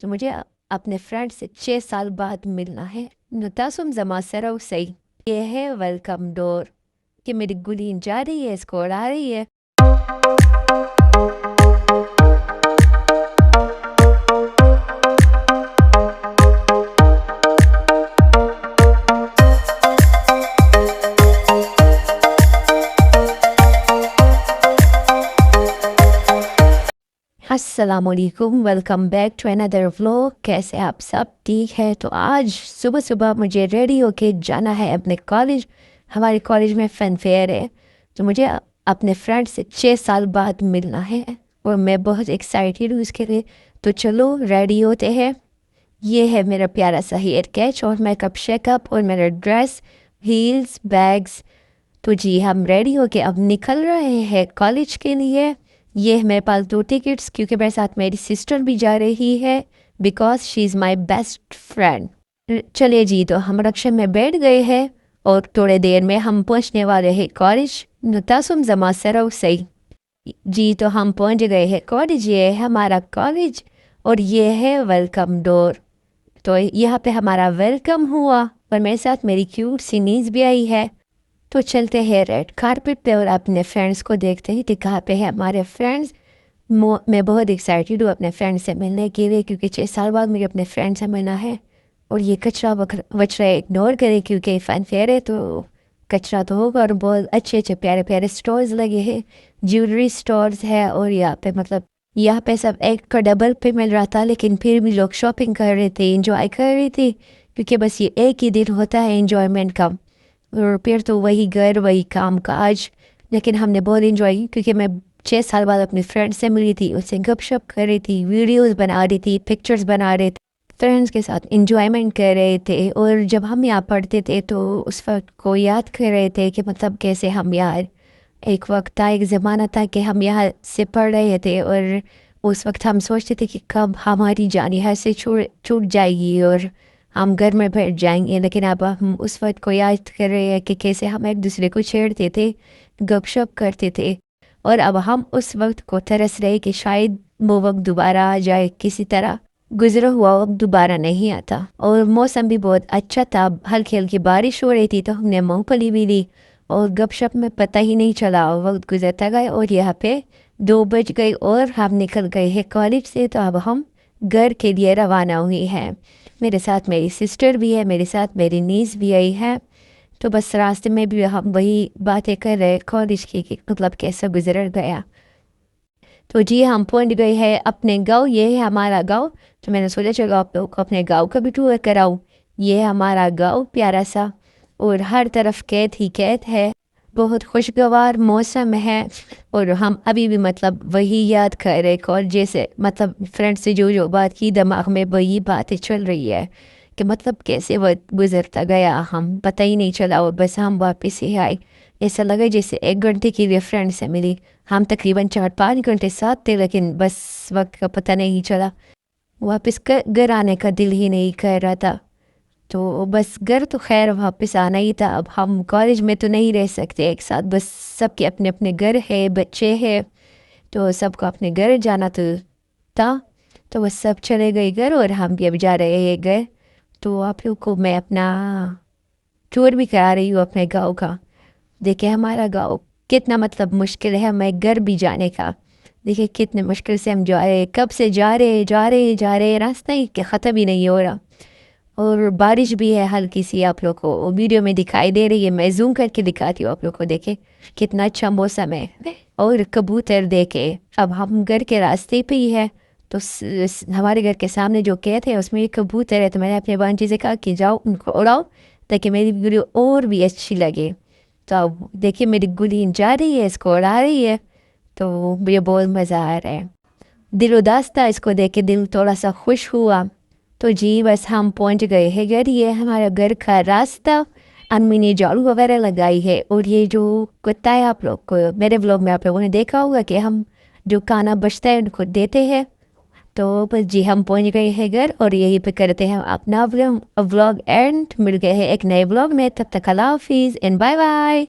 تو مجھے اپنے فرینڈ سے 6 سال بعد ملنا ہے. تاسم زما سرو صحیح یہ ہے ویلکم ڈور کہ میری گلین جا رہی ہے، اسکور آ رہی ہے. السلام علیکم، ویلکم بیک ٹو اندر ولاگ. کیسے آپ سب ٹھیک ہے؟ تو آج صبح صبح مجھے ریڈی ہو کے جانا ہے اپنے کالج. ہمارے کالج میں فن فیئر ہے، تو مجھے اپنے فرینڈ سے 6 سال بعد ملنا ہے اور میں بہت ایکسائٹیڈ ہوں اس کے لیے. تو چلو ریڈی ہوتے ہیں. یہ ہے میرا پیارا سا ہیئر کیچ اور میک اپ شیک اپ اور میرا ڈریس، ہیلز، بیگز. تو جی ہم ریڈی ہو کے اب نکل رہے ہیں کالج کے لیے. یہ میرے پاس 2 ٹکٹس کیونکہ میرے ساتھ میری سسٹر بھی جا رہی ہے because she is my best friend. چلے جی تو ہم رکشے میں بیٹھ گئے ہیں اور تھوڑے دیر میں ہم پہنچنے والے ہیں کالج. تاسم زما سرو صحیح. جی تو ہم پہنچ گئے ہیں کالج. یہ ہے ہمارا کالج اور یہ ہے ویلکم ڈور. تو یہاں پہ ہمارا ویلکم ہوا اور میرے ساتھ میری کیوٹ سی نیز بھی آئی ہے. تو چلتے ہیں ریڈ کارپٹ پہ اور اپنے فرینڈس کو دیکھتے ہیں کہ کہاں پہ ہے ہمارے فرینڈس. میں بہت ایکسائٹیڈ ہوں اپنے فرینڈ سے ملنے کے لیے کیونکہ 6 سال بعد مجھے اپنے فرینڈ سے ملنا ہے. اور یہ کچرا وچرا اگنور کرے کیونکہ فن فیئر ہے تو کچرا تو ہوگا. اور بہت اچھے اچھے پیارے پیارے سٹورز لگے ہیں، جیولری سٹورز ہے. اور یہاں پہ یہاں پہ سب ایک کا ڈبل پہ مل رہا تھا، لیکن پھر بھی لوگ شاپنگ کر رہے تھے، انجوائے کر رہی تھی کیونکہ بس یہ ایک ہی دن ہوتا ہے انجوائمنٹ کا. اور پھر تو وہی گھر وہی کام کاج. لیکن ہم نے بہت انجوائے کیونکہ میں 6 سال بعد اپنی فرینڈ سے ملی تھی، اس سے گپ شپ کر رہی تھی، ویڈیوز بنا رہی تھی، پکچرز بنا رہے تھے، فرینڈس کے ساتھ انجوائمنٹ کر رہے تھے. اور جب ہم یہاں پڑھتے تھے تو اس وقت کو یاد کر رہے تھے کہ مطلب کیسے ہم یہاں ایک وقت تھا، ایک زمانہ تھا کہ ہم یہاں سے پڑھ رہے تھے اور اس وقت ہم سوچتے تھے کہ کب ہماری جان یہاں سے چھوٹ جائے گی اور ہم گھر میں بیٹھ جائیں گے. لیکن اب ہم اس وقت کو یاد کر رہے ہیں کہ کیسے ہم ایک دوسرے کو چھیڑتے تھے، گپ شپ کرتے تھے. اور اب ہم اس وقت کو ترس رہے کہ شاید وہ وقت دوبارہ آ جائے، کسی طرح گزرا ہوا وقت دوبارہ نہیں آتا. اور موسم بھی بہت اچھا تھا، ہلکی ہلکی بارش ہو رہی تھی تو ہم نے مونگ پھلی بھی لی اور گپ شپ میں پتہ ہی نہیں چلا، وقت گزرتا گیا. اور یہاں پہ 2 بج گئی اور ہم نکل گئے ہیں کالج سے. تو اب ہم گھر کے لیے روانہ ہوئی ہیں. میرے ساتھ میری سسٹر بھی ہے، میرے ساتھ میری نیز بھی آئی ہے. تو بس راستے میں بھی ہم وہی باتیں کر رہے کالج کی کہ مطلب کیسا گزر گیا. تو جی ہم پہنچ گئے ہیں اپنے گاؤں. یہ ہے ہمارا گاؤں. تو میں نے سوچا چلو آپ لوگ کو اپنے گاؤں کا بھی ٹور کراؤں. یہ ہے ہمارا گاؤں پیارا سا اور ہر طرف قید ہی قید ہے، بہت خوشگوار موسم ہے. اور ہم ابھی بھی مطلب وہی یاد کر رہے کالج سے، مطلب فرینڈ سے جو بات کی دماغ میں وہی باتیں چل رہی ہے کہ مطلب کیسے وقت گزرتا گیا، ہم پتہ ہی نہیں چلا. اور بس ہم واپس ہی آئے، ایسا لگا جیسے 1 گھنٹے کے لیے فرینڈ سے ملی. ہم تقریباً 4-5 گھنٹے ساتھ تھے لیکن بس وقت کا پتہ نہیں چلا. واپس گھر آنے کا دل ہی نہیں کر رہا تھا. تو بس گھر تو خیر واپس آنا ہی تھا. اب ہم کالج میں تو نہیں رہ سکتے ایک ساتھ، بس سب کے اپنے اپنے گھر ہے، بچے ہیں، تو سب کو اپنے گھر جانا تو تھا. تو بس سب چلے گئے گھر اور ہم بھی اب جا رہے ہیں گھر. تو آپ لوگ کو میں اپنا ٹور بھی کرا رہی ہوں اپنے گاؤں کا. دیکھیں ہمارا گاؤں کتنا مطلب مشکل ہے ہمیں گھر بھی جانے کا. دیکھیں کتنے مشکل سے ہم جا رہے، کب سے جا رہے راستہ ہی کہ ختم ہی نہیں ہو رہا. اور بارش بھی ہے ہلکی سی، آپ لوگ کو ویڈیو میں دکھائی دے رہی ہے، میں زوم کر کے دکھاتی ہوں آپ لوگ کو. دیکھیں کتنا اچھا موسم ہے اور کبوتر دیکھے. اب ہم گھر کے راستے پہ ہی ہے تو ہمارے گھر کے سامنے جو کھیت ہے اس میں ایک کبوتر ہے. تو میں نے اپنے بانجی سے کہا کہ جاؤ ان کو اڑاؤ تاکہ میری ویڈیو اور بھی اچھی لگے. تو اب دیکھیے میری گلین جا رہی ہے، اس کو اڑا رہی ہے، تو مجھے بہت مزہ آ رہا ہے. دل اداس تھا، اس کو دیکھ کے دل تھوڑا سا خوش ہوا. تو جی بس ہم پہنچ گئے ہیں گھر. یہ ہمارا گھر کا راستہ، امی نے جھاڑو وغیرہ لگائی ہے. اور یہ جو کتا ہے آپ لوگ کو میرے ولاگ میں آپ لوگوں نے دیکھا ہوگا کہ ہم جو کھانا بچتا ہے ان کو دیتے ہیں. تو بس جی ہم پہنچ گئے ہیں گھر اور یہی پہ کرتے ہیں اپنا ولاگ اینڈ. مل گئے ہیں ایک نئے ولاگ میں، تب تک اللہ حافظ اینڈ بائے بائے.